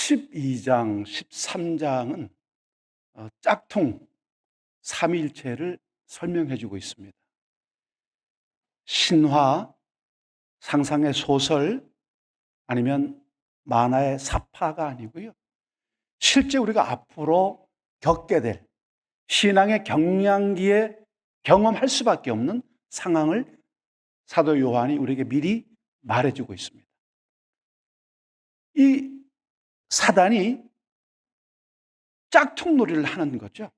12장, 13장은 짝퉁 삼위일체를 설명해 주고 있습니다. 신화, 상상의 소설, 아니면 만화의 사파가 아니고요. 실제 우리가 앞으로 겪게 될 신앙의 경량기에 경험할 수밖에 없는 상황을 사도 요한이 우리에게 미리 말해주고 있습니다. 이 사단이 짝퉁놀이를 하는 거죠.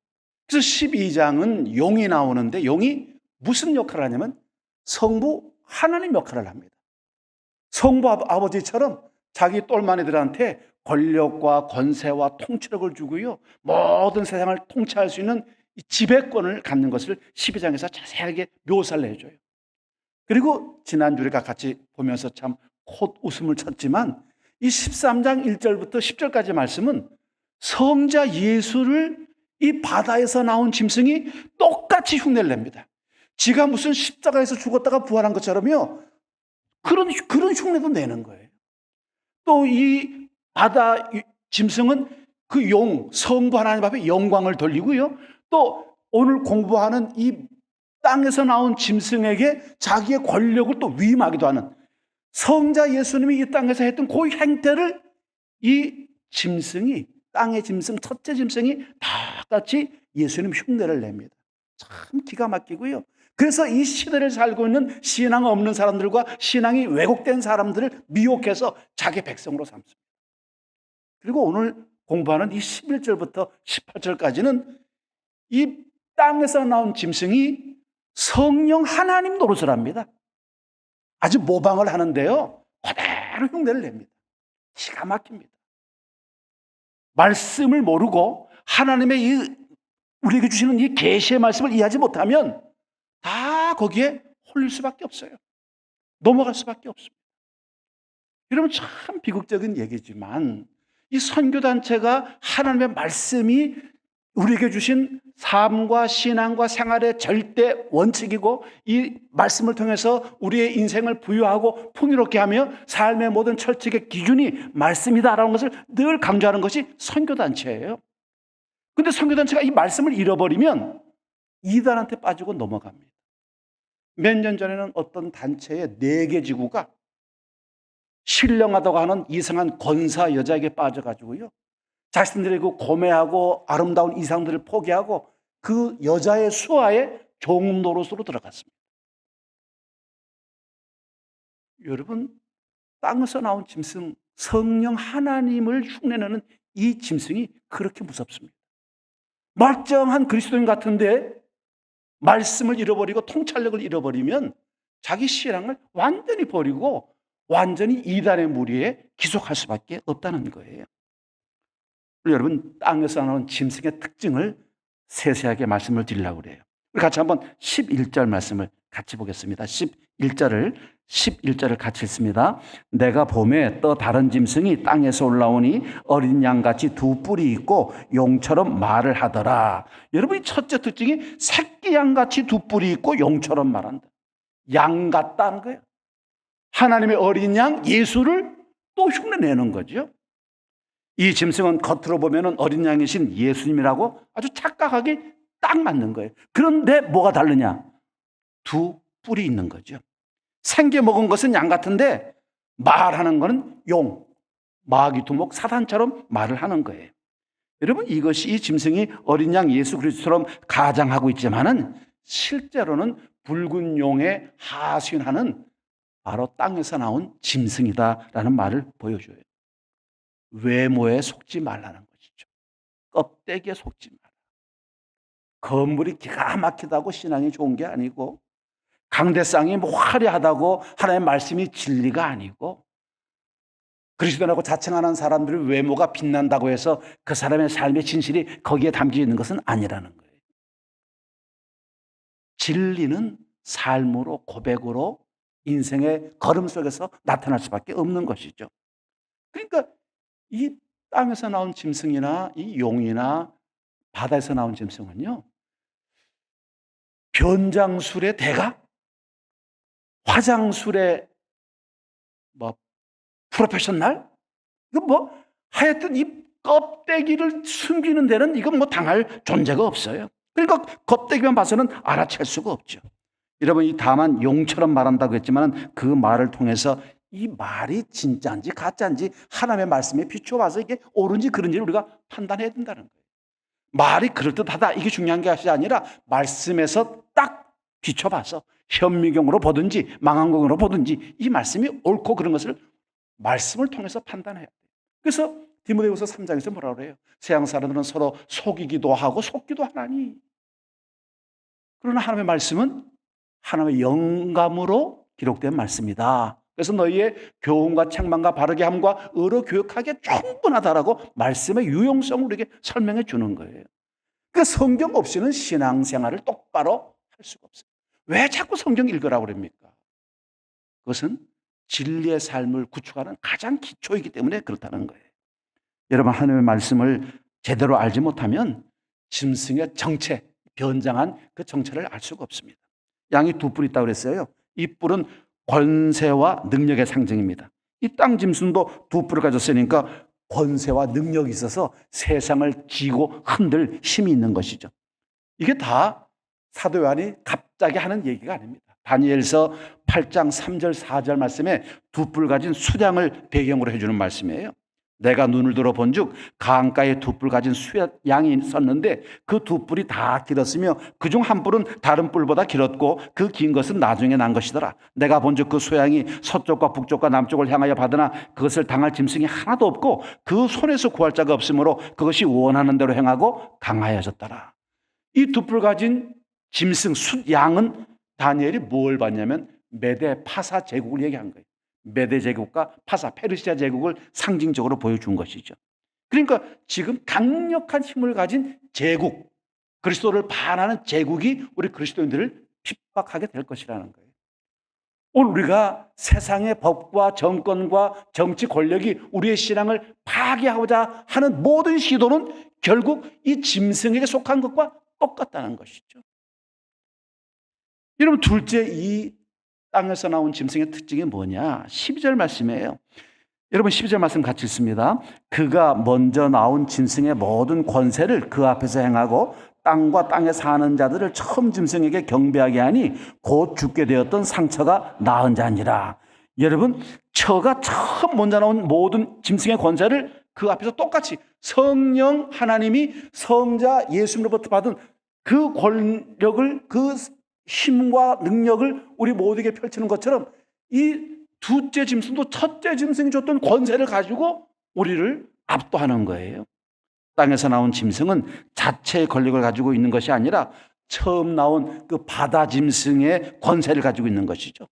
그래서 12장은 용이 나오는데 용이 무슨 역할을 하냐면 성부 하나님 역할을 합니다. 성부 아버지처럼 자기 똘마니들한테 권력과 권세와 통치력을 주고요, 모든 세상을 통치할 수 있는 지배권을 갖는 것을 12장에서 자세하게 묘사를 해줘요. 그리고 지난주 우리가 같이 보면서 참 콧웃음을 쳤지만 이 13장 1절부터 10절까지 말씀은 성자 예수를 이 바다에서 나온 짐승이 똑같이 흉내를 냅니다. 지가 무슨 십자가에서 죽었다가 부활한 것처럼요, 그런 흉내도 내는 거예요. 또 이 바다 짐승은 그 성부 하나님 앞에 영광을 돌리고요, 또 오늘 공부하는 이 땅에서 나온 짐승에게 자기의 권력을 또 위임하기도 하는, 성자 예수님이 이 땅에서 했던 그 행태를 이 짐승이, 땅의 짐승, 첫째 짐승이 다 같이 예수님 흉내를 냅니다. 참 기가 막히고요. 그래서 이 시대를 살고 있는 신앙 없는 사람들과 신앙이 왜곡된 사람들을 미혹해서 자기 백성으로 삼습니다. 그리고 오늘 공부하는 이 11절부터 18절까지는 이 땅에서 나온 짐승이 성령 하나님 노릇을 합니다. 아주 모방을 하는데요, 그대로 흉내를 냅니다. 기가 막힙니다. 말씀을 모르고 하나님의 우리에게 주시는 이 계시의 말씀을 이해하지 못하면 다 거기에 홀릴 수밖에 없어요. 넘어갈 수밖에 없습니다. 여러분, 참 비극적인 얘기지만 이 선교단체가 하나님의 말씀이 우리에게 주신 삶과 신앙과 생활의 절대 원칙이고, 이 말씀을 통해서 우리의 인생을 부유하고 풍요롭게 하며 삶의 모든 철칙의 기준이 말씀이다라는 것을 늘 강조하는 것이 선교단체예요. 그런데 선교단체가 이 말씀을 잃어버리면 이단한테 빠지고 넘어갑니다. 몇 년 전에는 어떤 단체의 4개 지구가 신령하다고 하는 이상한 권사 여자에게 빠져가지고요, 자신들의 그 고매하고 아름다운 이상들을 포기하고 그 여자의 수하에 종업 노릇으로 들어갔습니다. 여러분, 땅에서 나온 짐승, 성령 하나님을 흉내내는 이 짐승이 그렇게 무섭습니다. 멀쩡한 그리스도인 같은데 말씀을 잃어버리고 통찰력을 잃어버리면 자기 신앙을 완전히 버리고 완전히 이단의 무리에 기속할 수밖에 없다는 거예요. 여러분, 땅에서 나온 짐승의 특징을 세세하게 말씀을 드리려고 그래요. 우리 같이 한번 11절 말씀을 같이 보겠습니다. 11절을 같이 읽습니다. 내가 봄에 또 다른 짐승이 땅에서 올라오니 어린 양같이 2 뿔이 있고 용처럼 말을 하더라. 여러분, 이 첫째 특징이 새끼 양같이 2 뿔이 있고 용처럼 말한다. 양 같다는 거예요. 하나님의 어린 양 예수를 또 흉내내는 거죠. 이 짐승은 겉으로 보면 어린 양이신 예수님이라고 아주 착각하기 딱 맞는 거예요. 그런데 뭐가 다르냐? 2 뿔이 있는 거죠. 생겨 먹은 것은 양 같은데 말하는 것은 용, 마귀 두목 사단처럼 말을 하는 거예요. 여러분, 이것이 이 짐승이 어린 양 예수 그리스도처럼 가장하고 있지만은 실제로는 붉은 용에 하수인하는 바로 땅에서 나온 짐승이다라는 말을 보여줘요. 외모에 속지 말라는 것이죠. 껍데기에 속지 말라. 건물이 기가 막히다고 신앙이 좋은 게 아니고, 강대상이 뭐 화려하다고 하나님의 말씀이 진리가 아니고, 그리스도라고 자칭하는 사람들의 외모가 빛난다고 해서 그 사람의 삶의 진실이 거기에 담겨 있는 것은 아니라는 거예요. 진리는 삶으로, 고백으로, 인생의 걸음 속에서 나타날 수밖에 없는 것이죠. 그러니까 이 땅에서 나온 짐승이나 이 용이나 바다에서 나온 짐승은요, 변장술의 대가, 화장술의 프로페셔널, 이거 하여튼 이 껍데기를 숨기는 데는 이건 뭐 당할 존재가 없어요. 그러니까 껍데기만 봐서는 알아챌 수가 없죠. 여러분, 이 다만 용처럼 말한다고 했지만 그 말을 통해서 이 말이 진짜인지 가짜인지 하나님의 말씀에 비춰봐서 이게 옳은지 그른지를 우리가 판단해야 된다는 거예요. 말이 그럴듯하다 이게 중요한 것이 아니라 말씀에서 딱 비춰봐서 현미경으로 보든지 망원경으로 보든지 이 말씀이 옳고 그런 것을 말씀을 통해서 판단해야 돼요. 그래서 디모데후서 3장에서 뭐라 그래요? 세상 사람들은 서로 속이기도 하고 속기도 하나니. 그러나 하나님의 말씀은 하나님의 영감으로 기록된 말씀이다. 그래서 너희의 교훈과 책망과 바르게 함과 의로 교육하기에 충분하다라고 말씀의 유용성을 우리에게 설명해 주는 거예요. 그 성경 없이는 신앙생활을 똑바로 할 수가 없어요. 왜 자꾸 성경 읽으라고 그럽니까? 그것은 진리의 삶을 구축하는 가장 기초이기 때문에 그렇다는 거예요. 여러분, 하나님의 말씀을 제대로 알지 못하면 짐승의 정체, 변장한 그 정체를 알 수가 없습니다. 양이 두 뿔이 있다고 그랬어요. 이 뿔은 권세와 능력의 상징입니다. 이 땅 짐승도 두 뿔을 가졌으니까 권세와 능력이 있어서 세상을 쥐고 흔들 힘이 있는 것이죠. 이게 다 사도 요한이 갑자기 하는 얘기가 아닙니다. 다니엘서 8장 3절 4절 말씀에 두 뿔 가진 수량을 배경으로 해주는 말씀이에요. 내가 눈을 들어 본즉 강가에 두 뿔 가진 양이 섰는데 그 두 뿔이 다 길었으며 그중 한 뿔은 다른 뿔보다 길었고 그 긴 것은 나중에 난 것이더라. 내가 본즉 그 소양이 서쪽과 북쪽과 남쪽을 향하여 받으나 그것을 당할 짐승이 하나도 없고 그 손에서 구할 자가 없으므로 그것이 원하는 대로 행하고 강하여졌더라. 이 두 뿔 가진 짐승 숫양은 다니엘이 뭘 봤냐면 메데 파사 제국을 얘기한 거예요. 메데 제국과 파사 페르시아 제국을 상징적으로 보여준 것이죠. 그러니까 지금 강력한 힘을 가진 제국, 그리스도를 반하는 제국이 우리 그리스도인들을 핍박하게 될 것이라는 거예요. 오늘 우리가 세상의 법과 정권과 정치 권력이 우리의 신앙을 파괴하고자 하는 모든 시도는 결국 이 짐승에게 속한 것과 똑같다는 것이죠. 여러분, 둘째, 이 땅에서 나온 짐승의 특징이 뭐냐? 12절 말씀이에요. 여러분, 12절 말씀 같이 읽습니다. 그가 먼저 나온 짐승의 모든 권세를 그 앞에서 행하고 땅과 땅에 사는 자들을 처음 짐승에게 경배하게 하니 곧 죽게 되었던 상처가 나은 자니라. 여러분, 처가 처음 먼저 나온 모든 짐승의 권세를 그 앞에서 똑같이 성령 하나님이 성자 예수님으로부터 받은 그 권력을, 그 힘과 능력을 우리 모두에게 펼치는 것처럼 이 두째 짐승도 첫째 짐승이 줬던 권세를 가지고 우리를 압도하는 거예요. 땅에서 나온 짐승은 자체의 권력을 가지고 있는 것이 아니라 처음 나온 그 바다 짐승의 권세를 가지고 있는 것이죠.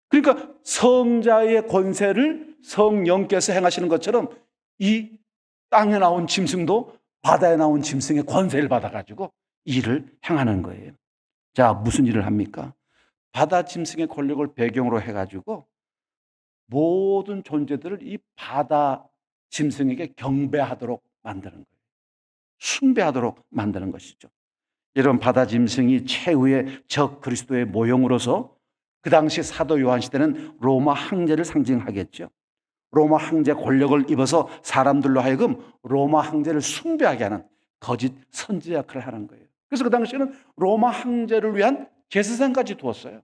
그러니까 성자의 권세를 성령께서 행하시는 것처럼 이 땅에 나온 짐승도 바다에 나온 짐승의 권세를 받아가지고 일을 행하는 거예요. 자, 무슨 일을 합니까? 바다 짐승의 권력을 배경으로 해가지고 모든 존재들을 이 바다 짐승에게 경배하도록 만드는 거예요. 숭배하도록 만드는 것이죠. 여러분, 바다 짐승이 최후의 적 그리스도의 모형으로서 그 당시 사도 요한 시대는 로마 황제를 상징하겠죠. 로마 황제 권력을 입어서 사람들로 하여금 로마 황제를 숭배하게 하는 거짓 선지 역할을 하는 거예요. 그래서 그 당시에는 로마 황제를 위한 제사상까지 두었어요.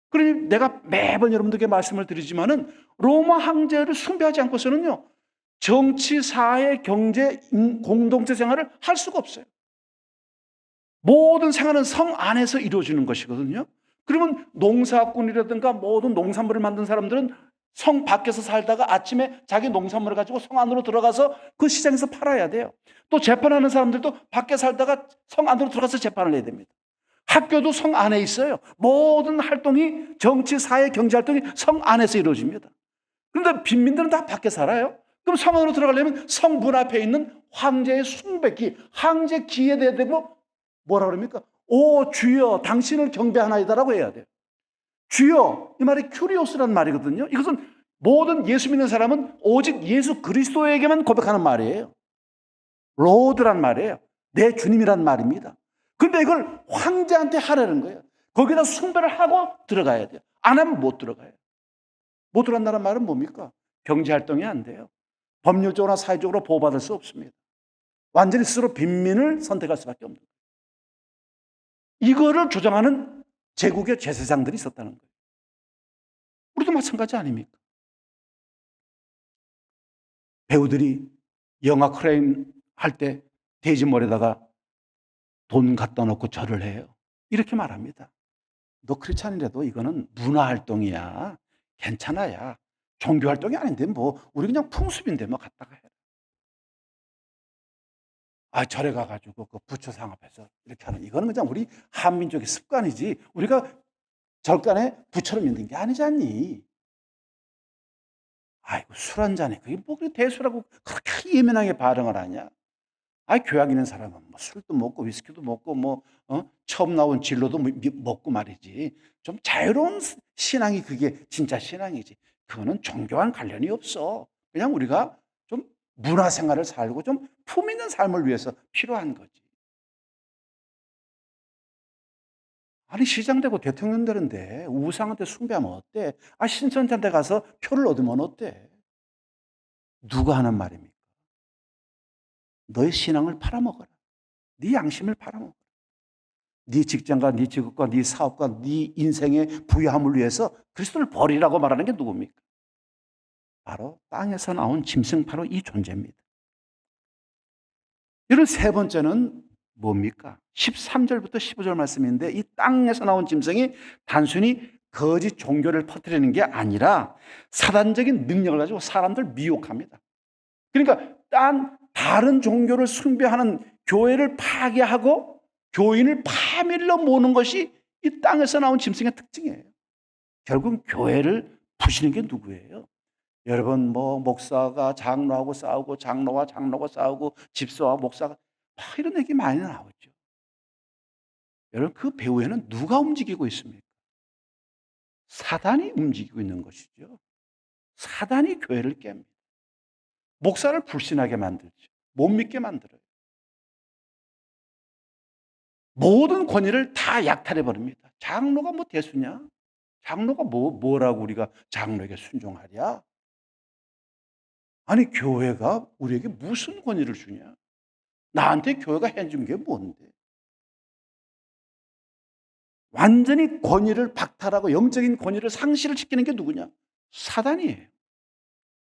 그러니 내가 매번 여러분들께 말씀을 드리지만은 로마 황제를 숭배하지 않고서는요, 정치, 사회, 경제, 공동체 생활을 할 수가 없어요. 모든 생활은 성 안에서 이루어지는 것이거든요. 그러면 농사꾼이라든가 모든 농산물을 만든 사람들은 성 밖에서 살다가 아침에 자기 농산물을 가지고 성 안으로 들어가서 그 시장에서 팔아야 돼요. 또 재판하는 사람들도 밖에 살다가 성 안으로 들어가서 재판을 해야 됩니다. 학교도 성 안에 있어요. 모든 활동이 정치, 사회, 경제 활동이 성 안에서 이루어집니다. 그런데 빈민들은 다 밖에 살아요. 그럼 성 안으로 들어가려면 성문 앞에 있는 황제의 숭배기, 황제 기에 대고 뭐라 그럽니까? 오 주여 당신을 경배하나이다라고 해야 돼요. 주여, 이 말이 큐리오스라는 말이거든요. 이것은 모든 예수 믿는 사람은 오직 예수 그리스도에게만 고백하는 말이에요. 로드란 말이에요. 내 주님이란 말입니다. 그런데 이걸 황제한테 하라는 거예요. 거기다 숭배를 하고 들어가야 돼요. 안 하면 못 들어가요. 못 들어간다는 말은 뭡니까? 경제활동이 안 돼요. 법률적으로나 사회적으로 보호받을 수 없습니다. 완전히 스스로 빈민을 선택할 수밖에 없는 거예요. 이거를 주장하는 제국의 제사장들이 있었다는 거예요. 우리도 마찬가지 아닙니까? 배우들이 영화 크레인 할 때 대지몰에다가 돈 갖다 놓고 절을 해요. 이렇게 말합니다. 너 크리스찬이라도 이거는 문화활동이야. 괜찮아야. 종교활동이 아닌데 뭐 우리 그냥 풍습인데 뭐 갖다가 해. 절에 가가지고 그 부처상 앞에서 이렇게 하는 이거는 그냥 우리 한민족의 습관이지 우리가 절간에 부처를 믿는 게 아니잖니. 아이고 술 한 잔에 그게 뭐 그렇게 대수라고 그렇게 예민하게 반응을 하냐. 교양 있는 사람은 뭐 술도 먹고 위스키도 먹고 처음 나온 진로도 먹고 말이지. 좀 자유로운 신앙이 그게 진짜 신앙이지. 그거는 종교와는 관련이 없어. 그냥 우리가 좀 문화생활을 살고 좀 품 있는 삶을 위해서 필요한 거지. 아니 시장 되고 대통령 되는데 우상한테 숭배하면 어때? 신천지한테 가서 표를 얻으면 어때? 누가 하는 말입니까? 너의 신앙을 팔아먹어라. 네 양심을 팔아먹어라. 네 직장과 네 직업과 네 사업과 네 인생의 부유함을 위해서 그리스도를 버리라고 말하는 게 누굽니까? 바로 땅에서 나온 짐승, 바로 이 존재입니다. 이런 세 번째는 뭡니까? 13절부터 15절 말씀인데 이 땅에서 나온 짐승이 단순히 거짓 종교를 퍼뜨리는 게 아니라 사단적인 능력을 가지고 사람들 미혹합니다. 그러니까 다른 종교를 숭배하는 교회를 파괴하고 교인을 파밀러 모으는 것이 이 땅에서 나온 짐승의 특징이에요. 결국 교회를 부시는 게 누구예요? 여러분 목사가 장로하고 싸우고 장로와 장로가 싸우고 집사와 목사가 이런 얘기 많이 나오죠. 여러분 그 배후에는 누가 움직이고 있습니까? 사단이 움직이고 있는 것이죠. 사단이 교회를 깹니다. 목사를 불신하게 만들죠. 못 믿게 만들어요. 모든 권위를 다 약탈해 버립니다. 장로가 뭐 대수냐? 장로가 뭐라고 우리가 장로에게 순종하랴? 아니 교회가 우리에게 무슨 권위를 주냐? 나한테 교회가 해준 게 뭔데? 완전히 권위를 박탈하고 영적인 권위를 상실을 시키는 게 누구냐? 사단이에요.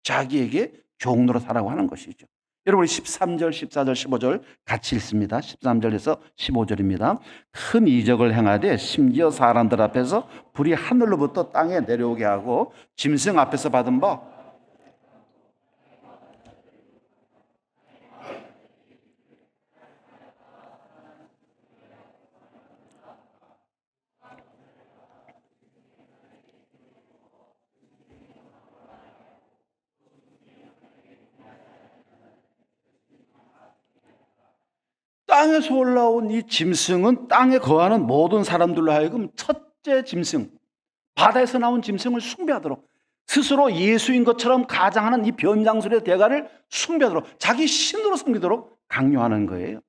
자기에게 종로로 하라고 하는 것이죠. 여러분 13절, 14절, 15절 같이 읽습니다. 13절에서 15절입니다. 큰 이적을 행하되 심지어 사람들 앞에서 불이 하늘로부터 땅에 내려오게 하고 짐승 앞에서 받은 바 땅에서 올라온 이 짐승은 땅에 거하는 모든 사람들로 하여금 첫째 짐승, 바다에서 나온 짐승을 숭배하도록 스스로 예수인 것처럼 가장하는 이 변장술의 대가를 숭배하도록 자기 신으로 섬기도록 강요하는 거예요.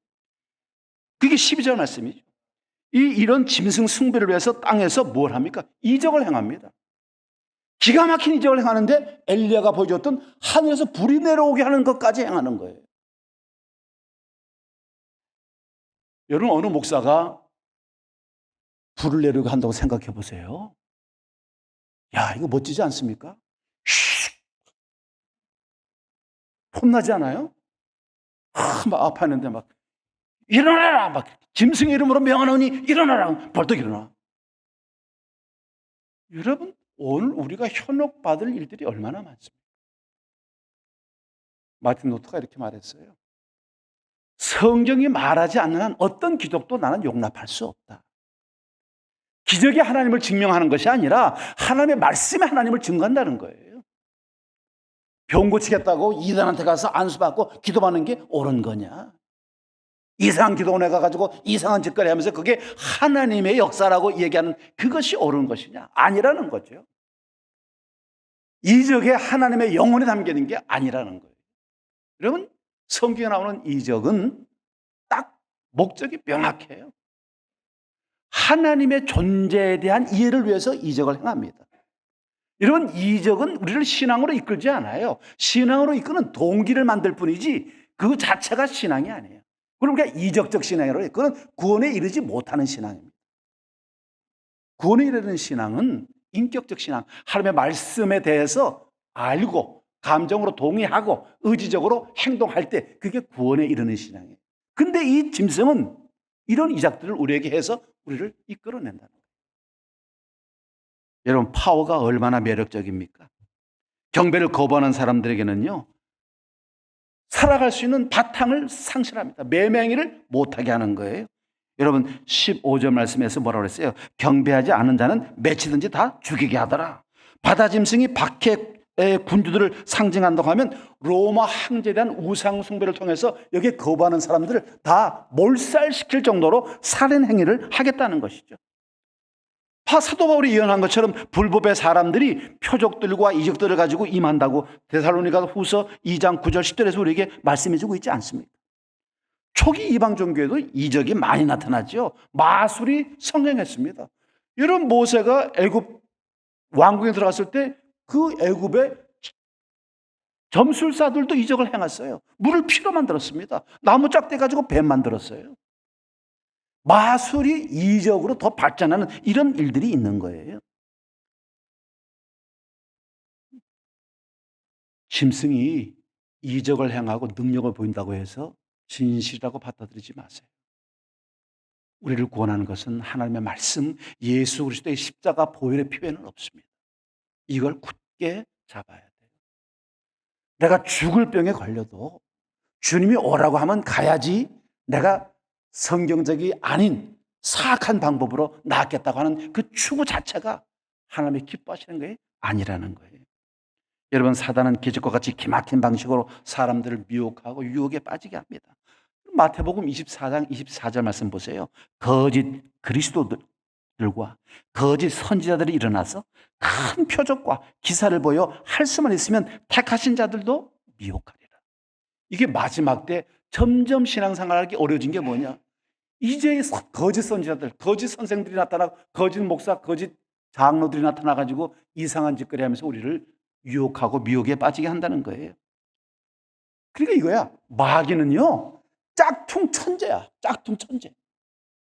그게 12절 말씀이죠. 이런 짐승 숭배를 위해서 땅에서 뭘 합니까? 이적을 행합니다. 기가 막힌 이적을 행하는데 엘리야가 보여줬던 하늘에서 불이 내려오게 하는 것까지 행하는 거예요. 여러분 어느 목사가 불을 내려오게 한다고 생각해 보세요. 야 이거 멋지지 않습니까? 혼나지 않아요? 막 아파했는데 막 일어나라 막 짐승의 이름으로 명하노니 일어나라 벌떡 일어나. 여러분 오늘 우리가 현혹받을 일들이 얼마나 많습니까? 마틴 루터가 이렇게 말했어요. 성경이 말하지 않는 한 어떤 기적도 나는 용납할 수 없다. 기적이 하나님을 증명하는 것이 아니라 하나님의 말씀이 하나님을 증거한다는 거예요. 병 고치겠다고 이단한테 가서 안수받고 기도받는 게 옳은 거냐? 이상한 기도원에 가가지고 이상한 짓거리 하면서 그게 하나님의 역사라고 얘기하는 그것이 옳은 것이냐? 아니라는 거죠. 이적에 하나님의 영혼이 담기는 게 아니라는 거예요. 여러분 성경에 나오는 이적은 딱 목적이 명확해요. 하나님의 존재에 대한 이해를 위해서 이적을 행합니다. 여러분, 이적은 우리를 신앙으로 이끌지 않아요. 신앙으로 이끄는 동기를 만들 뿐이지 그 자체가 신앙이 아니에요. 그러니까 이적적 신앙이라고 해요. 그건 구원에 이르지 못하는 신앙입니다. 구원에 이르는 신앙은 인격적 신앙, 하나님의 말씀에 대해서 알고 감정으로 동의하고 의지적으로 행동할 때 그게 구원에 이르는 신앙이에요. 근데 이 짐승은 이런 이적들을 우리에게 해서 우리를 이끌어낸다는 거예요. 여러분, 파워가 얼마나 매력적입니까? 경배를 거부하는 사람들에게는요, 살아갈 수 있는 바탕을 상실합니다. 매명이를 못하게 하는 거예요. 여러분, 15절 말씀에서 뭐라고 그랬어요? 경배하지 않은 자는 맺히든지 다 죽이게 하더라. 바다 짐승이 박해의 군주들을 상징한다고 하면 로마 황제에 대한 우상 숭배를 통해서 여기에 거부하는 사람들을 다 몰살시킬 정도로 살인 행위를 하겠다는 것이죠. 사도 바울이 예언한 것처럼 불법의 사람들이 표적들과 이적들을 가지고 임한다고 데살로니가 후서 2장 9절 10절에서 우리에게 말씀해 주고 있지 않습니까? 초기 이방 종교에도 이적이 많이 나타났죠. 마술이 성행했습니다. 이런 모세가 애굽 왕궁에 들어갔을 때 그 애굽의 점술사들도 이적을 행했어요. 물을 피로 만들었습니다. 나무 짝대 가지고 뱀 만들었어요. 마술이 이적으로 더 발전하는 이런 일들이 있는 거예요. 짐승이 이적을 행하고 능력을 보인다고 해서 진실이라고 받아들이지 마세요. 우리를 구원하는 것은 하나님의 말씀, 예수 그리스도의 십자가 보혈의 피에는 없습니다. 이걸 굳게 잡아야 돼요. 내가 죽을 병에 걸려도 주님이 오라고 하면 가야지 내가 성경적이 아닌 사악한 방법으로 낫겠다고 하는 그 추구 자체가 하나님의 기뻐하시는 게 아니라는 거예요. 여러분, 사단은 기적과 같이 기막힌 방식으로 사람들을 미혹하고 유혹에 빠지게 합니다. 마태복음 24장 24절 말씀 보세요. 거짓 그리스도들과 거짓 선지자들이 일어나서 큰 표적과 기사를 보여 할 수만 있으면 택하신 자들도 미혹하리라. 이게 마지막 때 점점 신앙생활하기 어려워진 게 뭐냐? 이제 거짓 선지자들, 거짓 선생들이 나타나고 거짓 목사, 거짓 장로들이 나타나가지고 이상한 짓거리 하면서 우리를 유혹하고 미혹에 빠지게 한다는 거예요. 그러니까 이거야. 마귀는요, 짝퉁 천재야. 짝퉁 천재.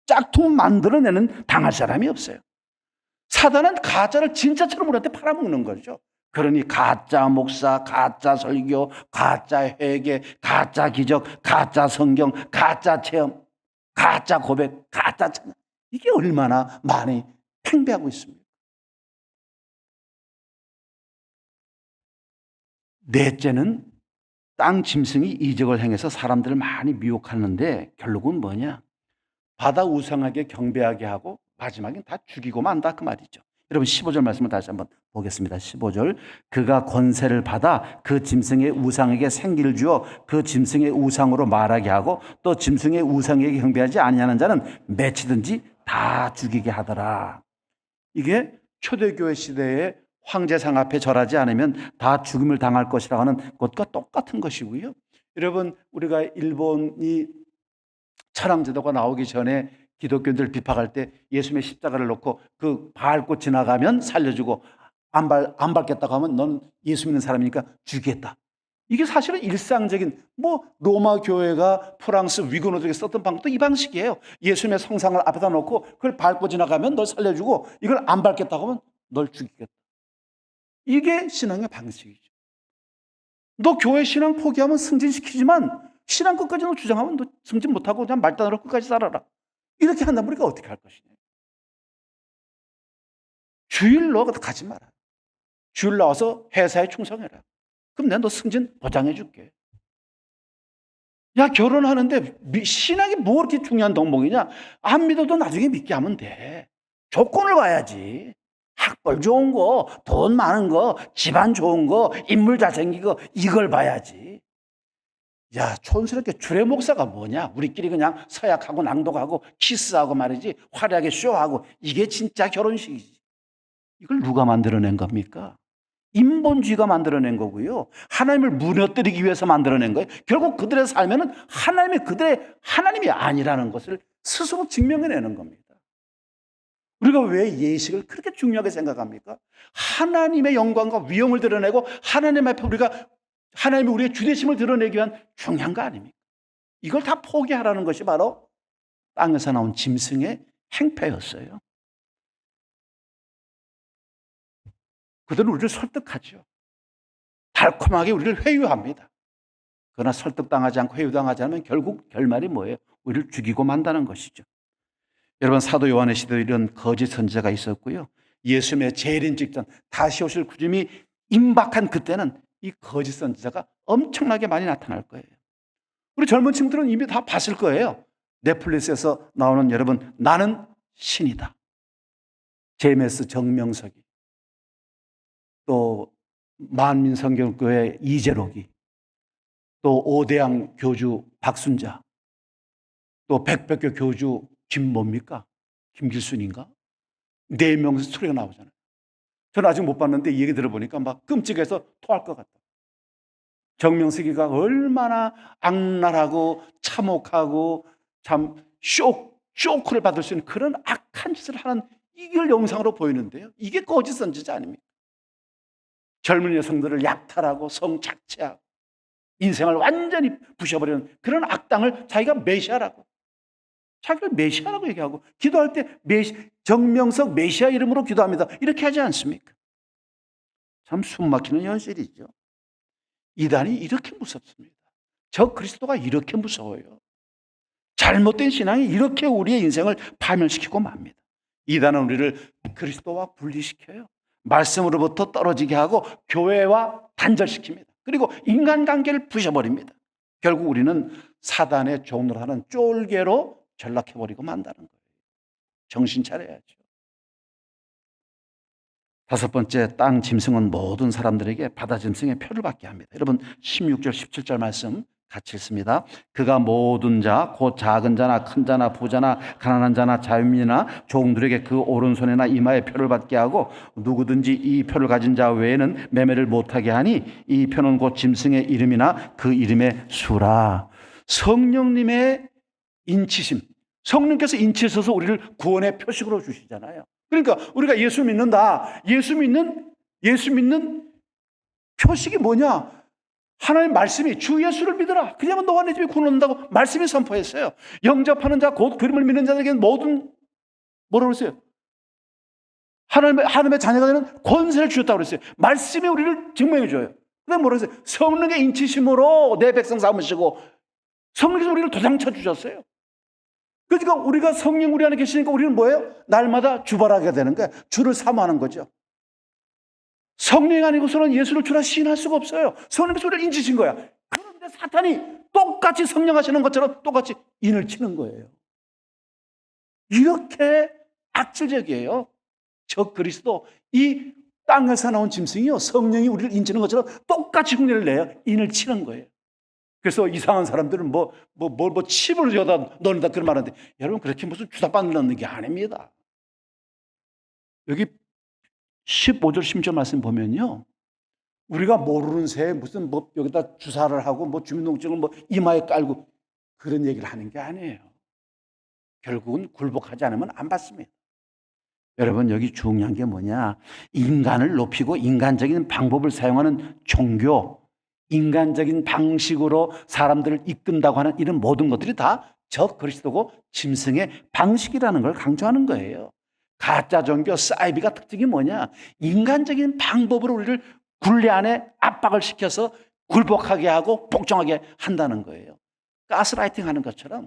짝퉁 만들어내는 당할 사람이 없어요. 사단은 가짜를 진짜처럼 우리한테 팔아먹는 거죠. 그러니 가짜 목사, 가짜 설교, 가짜 회개, 가짜 기적, 가짜 성경, 가짜 체험, 가짜 고백, 가짜 찬양. 이게 얼마나 많이 팽배하고 있습니다. 넷째는 땅 짐승이 이적을 행해서 사람들을 많이 미혹하는데 결국은 뭐냐? 바다 우상에게 경배하게 하고 마지막엔 다 죽이고 만다 그 말이죠. 여러분 15절 말씀을 다시 한번 보겠습니다. 15절. 그가 권세를 받아 그 짐승의 우상에게 생기를 주어 그 짐승의 우상으로 말하게 하고 또 짐승의 우상에게 경배하지 아니하는 자는 맺히든지 다 죽이게 하더라. 이게 초대교회 시대에 황제상 앞에 절하지 않으면 다 죽음을 당할 것이라고 하는 것과 똑같은 것이고요. 여러분, 우리가 일본이 천황제도가 나오기 전에 기독교인들 비판할 때 예수님의 십자가를 놓고 그 밟고 지나가면 살려주고 안 밟겠다고 하면 넌 예수 믿는 사람이니까 죽이겠다. 이게 사실은 일상적인 로마 교회가 프랑스 위그노족에 썼던 방법도 이 방식이에요. 예수님의 성상을 앞에다 놓고 그걸 밟고 지나가면 널 살려주고 이걸 안 밟겠다고 하면 널 죽이겠다. 이게 신앙의 방식이죠. 너 교회 신앙 포기하면 승진시키지만 신앙 끝까지 너 주장하면 너 승진 못하고 그냥 말단으로 끝까지 살아라. 이렇게 한다면 우리가 어떻게 할 것이냐. 주일 너 가지 마라. 주일 나와서 회사에 충성해라. 그럼 내가 너 승진 보장해 줄게. 야, 결혼하는데 신앙이 뭐 그렇게 중요한 덕목이냐? 안 믿어도 나중에 믿게 하면 돼. 조건을 봐야지. 학벌 좋은 거, 돈 많은 거, 집안 좋은 거, 인물 잘생기고 이걸 봐야지. 야, 촌스럽게 주례 목사가 뭐냐? 우리끼리 그냥 서약하고 낭독하고 키스하고 말이지 화려하게 쇼하고 이게 진짜 결혼식이지. 이걸 누가 만들어낸 겁니까? 인본주의가 만들어낸 거고요. 하나님을 무너뜨리기 위해서 만들어낸 거예요. 결국 그들의 삶에는 하나님이 그들의 하나님이 아니라는 것을 스스로 증명해내는 겁니다. 우리가 왜 예식을 그렇게 중요하게 생각합니까? 하나님의 영광과 위엄을 드러내고 하나님 앞에 하나님이 우리의 주되심을 드러내기 위한 중요한 거 아닙니까? 이걸 다 포기하라는 것이 바로 땅에서 나온 짐승의 행패였어요. 그들은 우리를 설득하죠. 달콤하게 우리를 회유합니다. 그러나 설득당하지 않고 회유당하지 않으면 결국 결말이 뭐예요? 우리를 죽이고 만다는 것이죠. 여러분, 사도 요한의 시대에 이런 거짓 선지자가 있었고요. 예수님의 재림 직전 다시 오실 구름이 임박한 그때는 이 거짓 선지자가 엄청나게 많이 나타날 거예요. 우리 젊은 친구들은 이미 다 봤을 거예요. 넷플릭스에서 나오는 여러분, 나는 신이다. 제메스 정명석이, 또 만민성경교회 이재록이, 또 오대양 교주 박순자, 또 백백교 교주 김뭡니까? 김길순인가? 4명 스토리가 나오잖아요. 저는 아직 못 봤는데 이 얘기 들어보니까 막 끔찍해서 토할 것 같다. 정명석이가 얼마나 악랄하고 참혹하고 참 쇼크를 받을 수 있는 그런 악한 짓을 하는 이걸 영상으로 보이는데요. 이게 거짓 선지자 아닙니까? 젊은 여성들을 약탈하고 성착취하고 인생을 완전히 부셔버리는 그런 악당을 자기가 메시아라고, 자기를 메시아라고 얘기하고, 기도할 때 정명석 메시아 이름으로 기도합니다, 이렇게 하지 않습니까? 참 숨막히는 현실이죠. 이단이 이렇게 무섭습니다. 저 그리스도가 이렇게 무서워요. 잘못된 신앙이 이렇게 우리의 인생을 파멸시키고 맙니다. 이단은 우리를 그리스도와 분리시켜요. 말씀으로부터 떨어지게 하고 교회와 단절시킵니다. 그리고 인간관계를 부셔버립니다. 결국 우리는 사단의 종으로 하는 쫄개로 전락해버리고 만다는 거예요. 정신 차려야죠. 5번째, 땅 짐승은 모든 사람들에게 바다 짐승의 표를 받게 합니다. 여러분, 16절 17절 말씀 같이 읽습니다. 그가 모든 자, 곧 작은 자나 큰 자나 부자나 가난한 자나 자유민이나 종들에게 그 오른손이나 이마에 표를 받게 하고 누구든지 이 표를 가진 자 외에는 매매를 못하게 하니 이 표는 곧 짐승의 이름이나 그 이름의 수라. 성령님의 인치심, 성령께서 인치셔서 우리를 구원의 표식으로 주시잖아요. 그러니까 우리가 예수 믿는다. 예수 믿는 표식이 뭐냐? 하나님 말씀이 주 예수를 믿어라. 그러면 너와 내 집이 구원한다고 말씀이 선포했어요. 영접하는 자, 곧 그림을 믿는 자들에게는 모든, 뭐라고 그랬어요? 하나님의 자녀가 되는 권세를 주셨다고 그랬어요. 말씀이 우리를 증명해 줘요. 그다음에 뭐라고 했어요? 성령의 인치심으로 내 백성 삼으시고, 성령께서 우리를 도장쳐 주셨어요. 그러니까 우리가 성령 우리 안에 계시니까 우리는 뭐예요? 날마다 주발하게 되는 거예요. 주를 사모하는 거죠. 성령이 아니고서는 예수를 주라 시인할 수가 없어요. 성령께서 우리를 인치신 거야. 그런데 사탄이 똑같이 성령 하시는 것처럼 똑같이 인을 치는 거예요. 이렇게 악질적이에요. 저 그리스도, 이 땅에서 나온 짐승이요, 성령이 우리를 인치는 것처럼 똑같이 흉내를 내요. 인을 치는 거예요. 그래서 이상한 사람들은 칩을 여다 넣는다 그런 말 하는데, 여러분, 그렇게 무슨 주사바늘 게 아닙니다. 여기 15절 16절 말씀 보면요, 우리가 모르는 새에 무슨 여기다 주사를 하고 주민등록증을 이마에 깔고 그런 얘기를 하는 게 아니에요. 결국은 굴복하지 않으면 안 받습니다. 여러분, 여기 중요한 게 뭐냐? 인간을 높이고 인간적인 방법을 사용하는 종교, 인간적인 방식으로 사람들을 이끈다고 하는 이런 모든 것들이 다 저 그리스도고 짐승의 방식이라는 걸 강조하는 거예요. 가짜 종교 사이비가 특징이 뭐냐? 인간적인 방법으로 우리를 굴레 안에 압박을 시켜서 굴복하게 하고 복종하게 한다는 거예요. 가스라이팅 하는 것처럼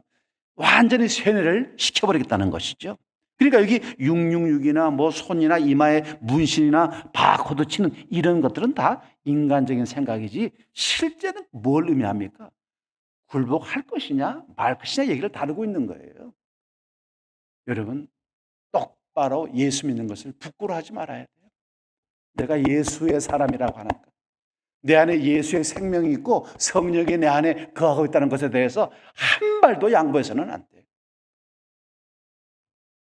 완전히 세뇌를 시켜버리겠다는 것이죠. 그러니까 여기 666이나 손이나 이마에 문신이나 바코드 치는 이런 것들은 다 인간적인 생각이지 실제는 뭘 의미합니까? 굴복할 것이냐 말 것이냐 얘기를 다루고 있는 거예요. 여러분, 똑바로 예수 믿는 것을 부끄러워하지 말아야 돼요. 내가 예수의 사람이라고 하는 것, 내 안에 예수의 생명이 있고 성령이 내 안에 거하고 있다는 것에 대해서 한 발도 양보해서는 안 돼요.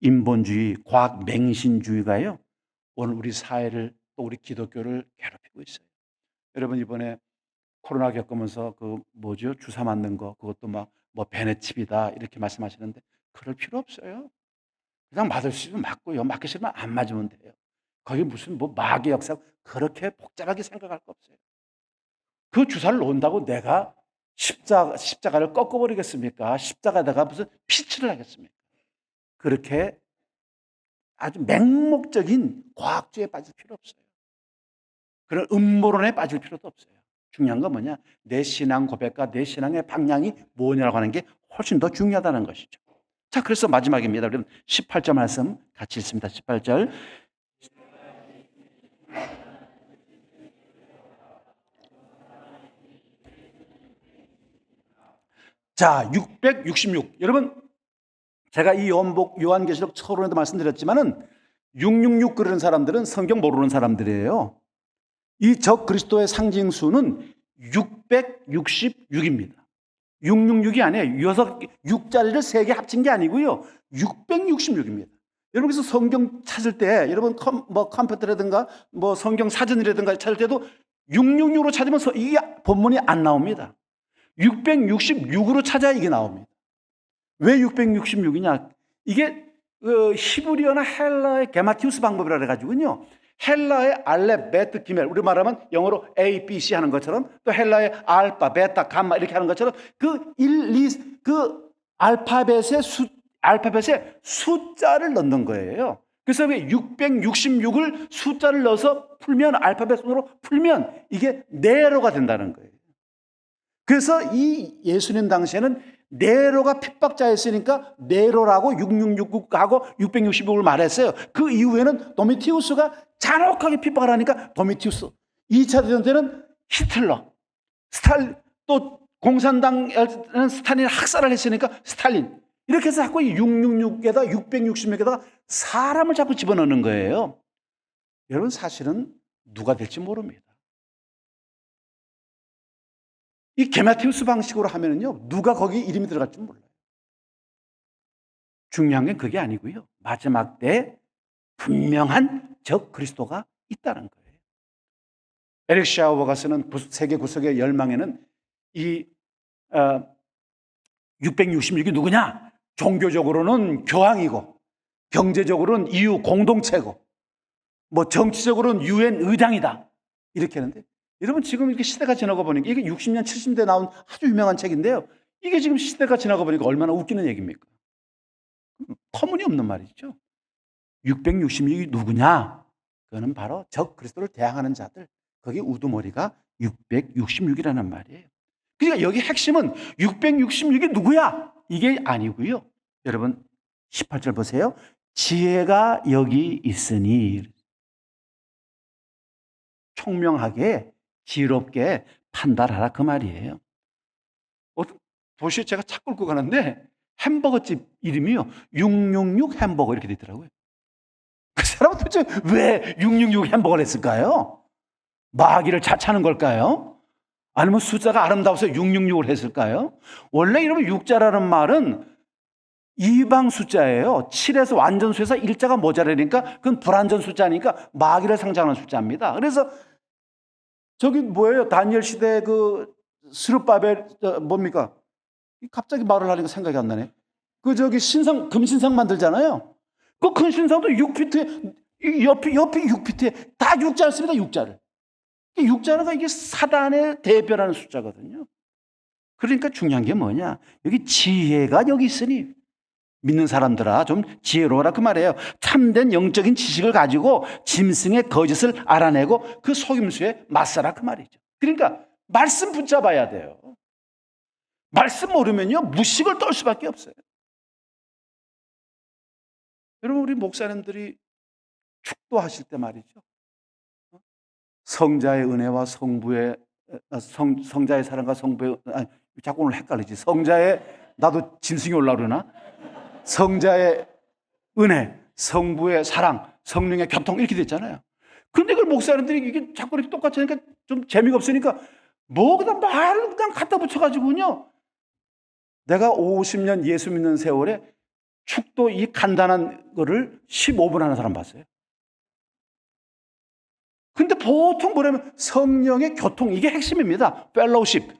인본주의, 과학 맹신주의가요, 오늘 우리 사회를, 또 우리 기독교를 괴롭히고 있어요. 여러분, 이번에 코로나 겪으면서 주사 맞는 거, 그것도 베네칩이다 이렇게 말씀하시는데 그럴 필요 없어요. 그냥 맞을 수 있으면 맞고요. 맞기 싫으면 안 맞으면 돼요. 거기 무슨 뭐 마귀 역사 그렇게 복잡하게 생각할 거 없어요. 그 주사를 놓는다고 내가 십자가를 꺾어버리겠습니까? 십자가에다가 무슨 피치를 하겠습니까? 그렇게 아주 맹목적인 과학주의에 빠질 필요 없어요. 그런 음모론에 빠질 필요도 없어요. 중요한 건 뭐냐? 내 신앙 고백과 내 신앙의 방향이 뭐냐라고 하는 게 훨씬 더 중요하다는 것이죠. 자, 그래서 마지막입니다. 우리 18절 말씀 같이 읽습니다. 18절. 자, 666. 여러분, 제가 이 요한계시록 서론에도 말씀드렸지만은 666 그러는 사람들은 성경 모르는 사람들이에요. 이 적 그리스도의 상징수는 666입니다. 666이 아니에요. 6자리를 3개 합친 게 아니고요. 666입니다. 여러분, 그래서 성경 찾을 때, 여러분, 컴퓨터라든가, 성경 사전이라든가 찾을 때도 666으로 찾으면 이게 본문이 안 나옵니다. 666으로 찾아야 이게 나옵니다. 왜 666이냐? 이게 히브리어나 헬라의 게마티우스 방법이라 그래가지고요. 헬라의 알렙, 베트, 기멜, 우리 말하면 영어로 A, B, C 하는 것처럼 또 헬라의 알파, 베타, 감마 이렇게 하는 것처럼 그 알파벳의 숫자를 넣는 거예요. 그래서 666을 숫자를 넣어서 풀면 알파벳으로 풀면 이게 네로가 된다는 거예요. 그래서 이 예수님 당시에는 네로가 핍박자였으니까 네로라고 6669하고 666을 말했어요. 그 이후에는 도미티우스가 잔혹하게 핍박을 하니까 도미티우스. 2차 대전 때는 히틀러, 또 공산당에는 스탈린 학살을 했으니까 스탈린. 이렇게 해서 자꾸 666에다 666에다가 사람을 자꾸 집어넣는 거예요. 여러분, 사실은 누가 될지 모릅니다. 이 게마티우스 방식으로 하면은요, 누가 거기 이름이 들어갈지 몰라요. 중요한 게 그게 아니고요. 마지막 때 분명한 적 그리스도가 있다는 거예요. 에릭 샤우버가 쓰는 세계 구속의 열망에는 이 666이 누구냐? 종교적으로는 교황이고, 경제적으로는 EU 공동체고, 정치적으로는 UN 의장이다. 이렇게 하는데, 여러분, 지금 이렇게 시대가 지나고 보니까 이게 60년, 70년대 나온 아주 유명한 책인데요. 이게 지금 시대가 지나고 보니까 얼마나 웃기는 얘기입니까? 터무니없는 말이죠. 666이 누구냐? 그거는 바로 적 그리스도를 대항하는 자들. 거기 우두머리가 666이라는 말이에요. 그러니까 여기 핵심은 666이 누구야? 이게 아니고요. 여러분, 18절 보세요. 지혜가 여기 있으니 총명하게 지혜롭게 판단하라 그 말이에요. 도시에 제가 차 끌고 가는데 햄버거집 이름이요 666 햄버거 이렇게 되더라고요. 그 사람은 도대체 왜 666 햄버거를 했을까요? 마귀를 자차는 걸까요? 아니면 숫자가 아름다워서 666을 했을까요? 원래 이러면 6자라는 말은 이방 숫자예요. 7에서 완전수에서 1자가 모자라니까 그건 불완전 숫자니까 마귀를 상징하는 숫자입니다. 그래서 저기 뭐예요? 다니엘 시대 그 스룹바벨 뭡니까? 갑자기 말을 하니까 생각이 안 나네. 저기 금신상 만들잖아요. 그 금신상도 6피트에 옆이 6피트에 다 6자를 씁니다. 6자를. 6자가 이게 사단을 대변하는 숫자거든요. 그러니까 중요한 게 뭐냐? 여기 지혜가 여기 있으니 믿는 사람들아 좀 지혜로워라 그 말이에요. 참된 영적인 지식을 가지고 짐승의 거짓을 알아내고 그 속임수에 맞서라 그 말이죠. 그러니까 말씀 붙잡아야 돼요. 말씀 모르면요 무식을 떨 수밖에 없어요. 여러분, 우리 목사님들이 축도하실 때 말이죠, 성자의 은혜와 성자의 사랑과 성부의 자꾸 오늘 헷갈리지. 나도 짐승이 올라오려 그러나? 성자의 은혜, 성부의 사랑, 성령의 교통 이렇게 됐잖아요. 근데 그걸 목사님들이 이게 자꾸 이렇게 똑같이 하니까 좀 재미가 없으니까 그냥 말을 그냥 갖다 붙여가지고요. 내가 50년 예수 믿는 세월에 축도 이 간단한 거를 15분 하는 사람 봤어요. 근데 보통 뭐냐면 성령의 교통, 이게 핵심입니다. fellowship,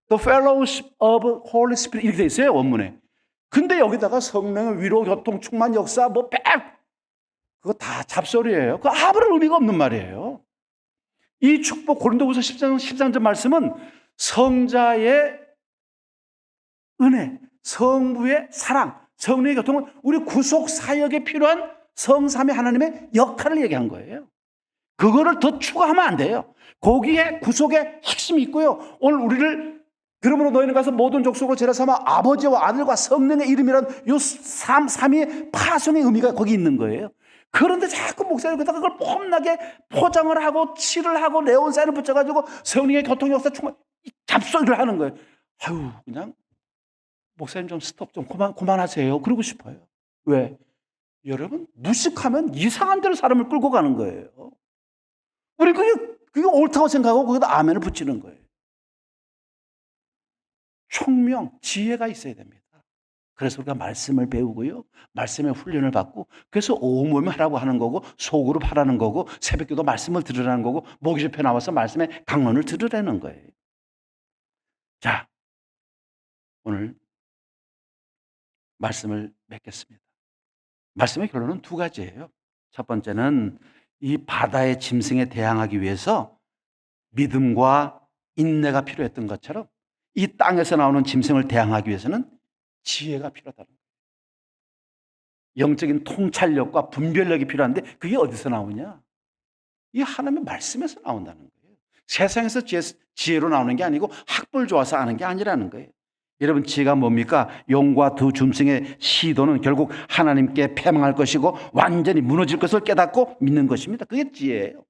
the fellowship of Holy Spirit 이렇게 돼 있어요, 원문에. 근데 여기다가 성령의 위로, 교통, 충만, 역사, 그거 다 잡소리예요. 그거 아무런 의미가 없는 말이에요. 이 축복, 고린도후서 13장 말씀은 성자의 은혜, 성부의 사랑, 성령의 교통은 우리 구속 사역에 필요한 성삼위 하나님의 역할을 얘기한 거예요. 그거를 더 추가하면 안 돼요. 거기에 구속의 핵심이 있고요. 오늘 우리를 그러므로 너희는 가서 모든 족속으로 제자 삼아 아버지와 아들과 성령의 이름이란 요 삼위의 파송의 의미가 거기 있는 거예요. 그런데 자꾸 목사님 그걸 폼나게 포장을 하고 칠을 하고 네온사인을 붙여가지고 성령의 교통 역사 충만 잡소리를 하는 거예요. 아유, 그냥 목사님 좀 스톱 좀 그만하세요. 그러고 싶어요. 왜? 여러분, 무식하면 이상한 데로 사람을 끌고 가는 거예요. 우리 그게 옳다고 생각하고 거기다 아멘을 붙이는 거예요. 총명, 지혜가 있어야 됩니다. 그래서 우리가 말씀을 배우고요. 말씀의 훈련을 받고, 그래서 온몸이 하라고 하는 거고, 속으로 하라는 거고, 새벽기도 말씀을 들으라는 거고, 모기 집회 나와서 말씀의 강론을 들으라는 거예요. 자, 오늘 말씀을 맺겠습니다. 말씀의 결론은 두 가지예요. 첫 번째는 이 바다의 짐승에 대항하기 위해서 믿음과 인내가 필요했던 것처럼 이 땅에서 나오는 짐승을 대항하기 위해서는 지혜가 필요하다는 거예요. 영적인 통찰력과 분별력이 필요한데 그게 어디서 나오냐? 이 하나님의 말씀에서 나온다는 거예요. 세상에서 지혜로 나오는 게 아니고 학벌 좋아서 아는 게 아니라는 거예요. 여러분, 지혜가 뭡니까? 용과 두 짐승의 시도는 결국 하나님께 패망할 것이고 완전히 무너질 것을 깨닫고 믿는 것입니다. 그게 지혜예요.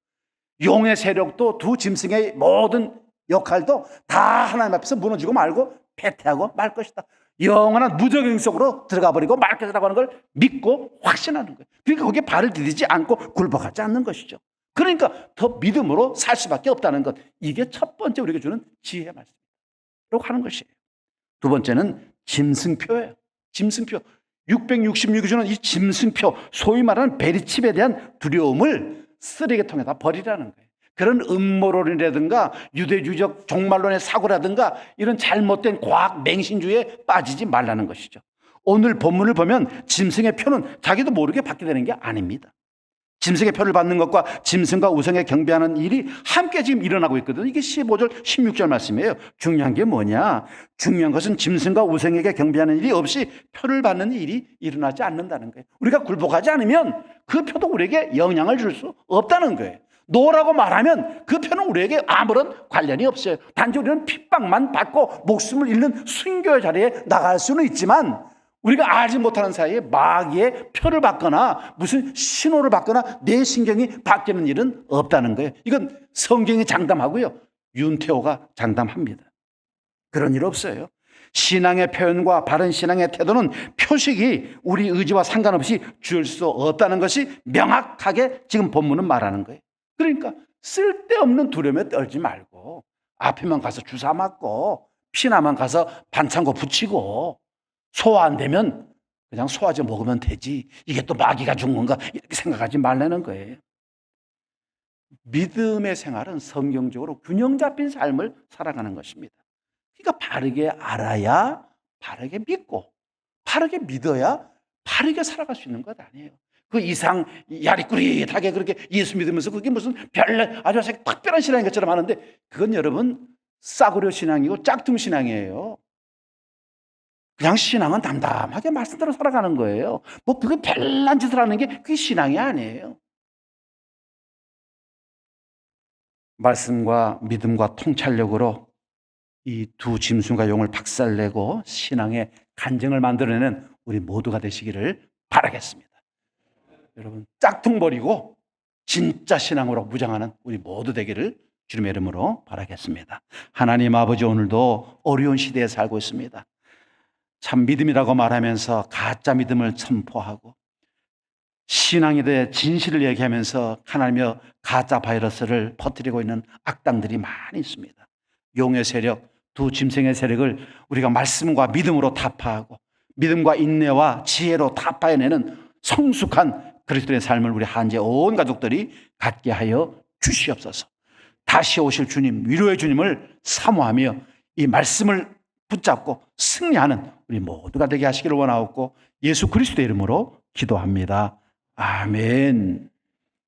용의 세력도 두 짐승의 모든 역할도 다 하나님 앞에서 무너지고 말고 패퇴하고 말 것이다. 영원한 무적행 속으로 들어가 버리고 말 것이라고 하는 걸 믿고 확신하는 거예요. 그러니까 거기에 발을 디디지 않고 굴복하지 않는 것이죠. 그러니까 더 믿음으로 살 수밖에 없다는 것. 이게 첫 번째 우리에게 주는 지혜의 말씀이라고 하는 것이에요. 두 번째는 짐승표예요. 짐승표. 666이 주는 이 짐승표, 소위 말하는 베리칩에 대한 두려움을 쓰레기통에다 버리라는 거예요. 그런 음모론이라든가 유대주의적 종말론의 사고라든가 이런 잘못된 과학 맹신주의에 빠지지 말라는 것이죠. 오늘 본문을 보면 짐승의 표는 자기도 모르게 받게 되는 게 아닙니다. 짐승의 표를 받는 것과 짐승과 우상에 경배하는 일이 함께 지금 일어나고 있거든요. 이게 15절, 16절 말씀이에요. 중요한 게 뭐냐? 중요한 것은 짐승과 우상에게 경배하는 일이 없이 표를 받는 일이 일어나지 않는다는 거예요. 우리가 굴복하지 않으면 그 표도 우리에게 영향을 줄 수 없다는 거예요. 노라고 말하면 그 표는 우리에게 아무런 관련이 없어요. 단지 우리는 핍박만 받고 목숨을 잃는 순교의 자리에 나갈 수는 있지만 우리가 알지 못하는 사이에 마귀의 표를 받거나 무슨 신호를 받거나 내 신경이 바뀌는 일은 없다는 거예요. 이건 성경이 장담하고요. 윤태호가 장담합니다. 그런 일 없어요. 신앙의 표현과 바른 신앙의 태도는 표식이 우리 의지와 상관없이 줄 수 없다는 것이 명확하게 지금 본문은 말하는 거예요. 그러니까 쓸데없는 두려움에 떨지 말고 앞에만 가서 주사 맞고 피나만 가서 반창고 붙이고 소화 안 되면 그냥 소화제 먹으면 되지. 이게 또 마귀가 준 건가? 이렇게 생각하지 말라는 거예요. 믿음의 생활은 성경적으로 균형 잡힌 삶을 살아가는 것입니다. 그러니까 바르게 알아야 바르게 믿고 바르게 믿어야 바르게 살아갈 수 있는 것 아니에요. 그 이상 야리꾸릿하게 그렇게 예수 믿으면서 그게 무슨 아주 특별한 신앙인 것처럼 하는데 그건 여러분 싸구려 신앙이고 짝퉁 신앙이에요. 그냥 신앙은 담담하게 말씀대로 살아가는 거예요. 뭐 그게 별난 짓을 하는 게 그게 신앙이 아니에요. 말씀과 믿음과 통찰력으로 이 두 짐승과 용을 박살내고 신앙의 간증을 만들어내는 우리 모두가 되시기를 바라겠습니다. 여러분 짝퉁 버리고 진짜 신앙으로 무장하는 우리 모두 되기를 주님의 이름으로 바라겠습니다. 하나님 아버지, 오늘도 어려운 시대에 살고 있습니다. 참 믿음이라고 말하면서 가짜 믿음을 선포하고 신앙에 대해 진실을 얘기하면서 하나님의 가짜 바이러스를 퍼뜨리고 있는 악당들이 많이 있습니다. 용의 세력, 두 짐승의 세력을 우리가 말씀과 믿음으로 타파하고 믿음과 인내와 지혜로 타파해내는 성숙한 그리스도의 삶을 우리 한제 온 가족들이 갖게 하여 주시옵소서. 다시 오실 주님, 위로의 주님을 사모하며 이 말씀을 붙잡고 승리하는 우리 모두가 되게 하시기를 원하옵고 예수 그리스도의 이름으로 기도합니다. 아멘.